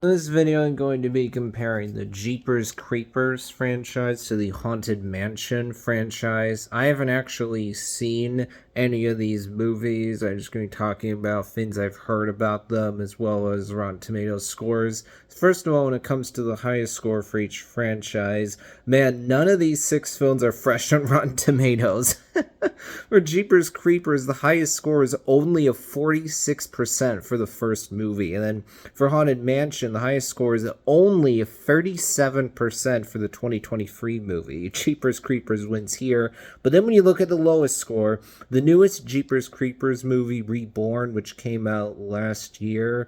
In this video, I'm going to be comparing the Jeepers Creepers franchise to the Haunted Mansion franchise. I haven't actually seen any of these movies. I'm just going to be talking about things I've heard about them as well as Rotten Tomatoes scores. First of all, when it comes to the highest score for each franchise, man, none of these 6 films are fresh on Rotten Tomatoes. For Jeepers Creepers, the highest score is only a 46% for the first movie. And then for Haunted Mansion, the highest score is only a 37% for the 2023 movie. Jeepers Creepers wins here. But then when you look at the lowest score, the newest Jeepers Creepers movie, Reborn, which came out last year,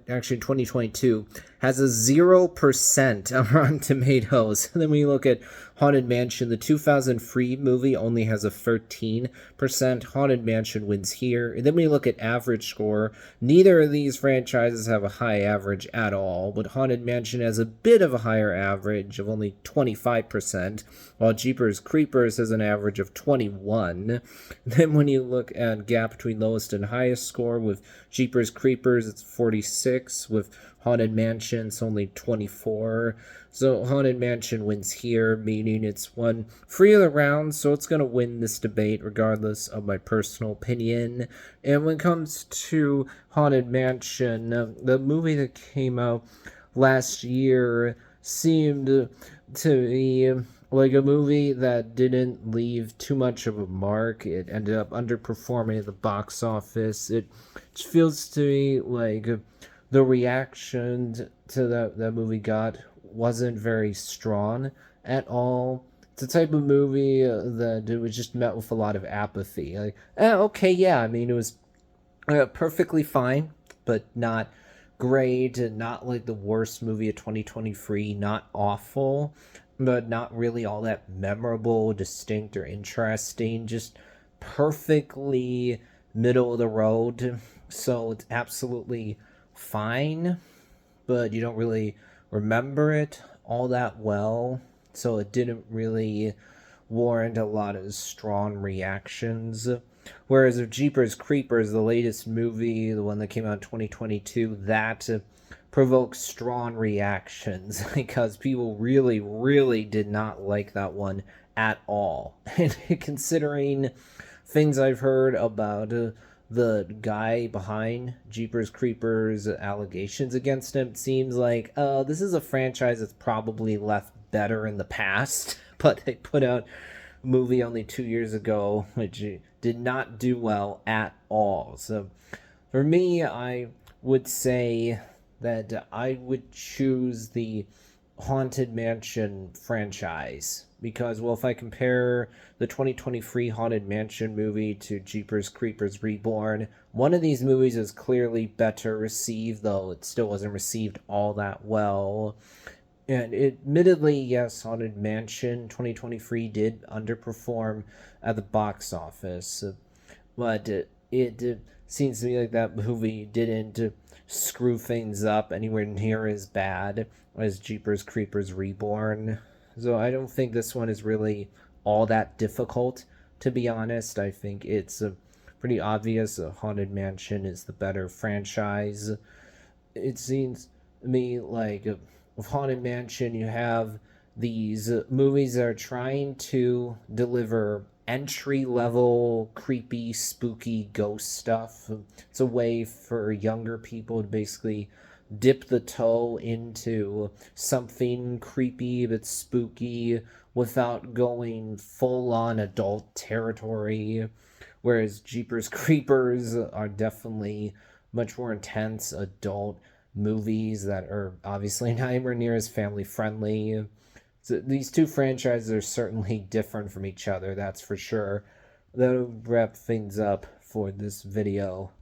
actually in 2022, has a 0% on Rotten Tomatoes. And then when you look at Haunted Mansion, the 2003 movie only has a 13%. Haunted Mansion wins here. And then when you look at average score, neither of these franchises have a high average at all, but Haunted Mansion has a bit of a higher average of only 25%, while Jeepers Creepers has an average of 21. Then when you look at gap between lowest and highest score, with Jeepers Creepers, it's 46. With Haunted Mansion, it's only 24. So Haunted Mansion wins here, meaning it's won 3 of the rounds, so it's going to win this debate regardless of my personal opinion. And when it comes to Haunted Mansion, the movie that came out last year seemed to be like a movie that didn't leave too much of a mark. It ended up underperforming at the box office. It just feels to me like the reaction to that movie got wasn't very strong at all. It's the type of movie that it was just met with a lot of apathy. Like, okay, yeah, I mean, it was perfectly fine, but not great, not like the worst movie of 2023, not awful, but not really all that memorable, distinct, or interesting. Just perfectly middle of the road. So it's absolutely fine, but you don't really remember it all that well, so it didn't really warrant a lot of strong reactions. Whereas if Jeepers Creepers, the latest movie, the one that came out in 2022, that provoked strong reactions because people really, really did not like that one at all. And considering things I've heard about the guy behind Jeepers Creepers allegations against him, it seems like this is a franchise that's probably left better in the past, but they put out a movie only 2 years ago which did not do well at all. So for me, I would say that I would choose the Haunted Mansion franchise because, well, if I compare the 2023 Haunted Mansion movie to Jeepers Creepers Reborn, one of these movies is clearly better received, though it still wasn't received all that well. And admittedly, yes, Haunted Mansion 2023 did underperform at the box office, but it seems to me like that movie didn't screw things up anywhere near as bad as Jeepers Creepers Reborn. So I don't think this one is really all that difficult, to be honest. I think it's pretty obvious Haunted Mansion is the better franchise. It seems to me like with Haunted Mansion, you have these movies that are trying to deliver entry level, creepy, spooky ghost stuff. It's a way for younger people to basically dip the toe into something creepy but spooky without going full on adult territory. Whereas Jeepers Creepers are definitely much more intense adult movies that are obviously not anywhere near as family friendly. So these two franchises are certainly different from each other, that's for sure. That'll wrap things up for this video.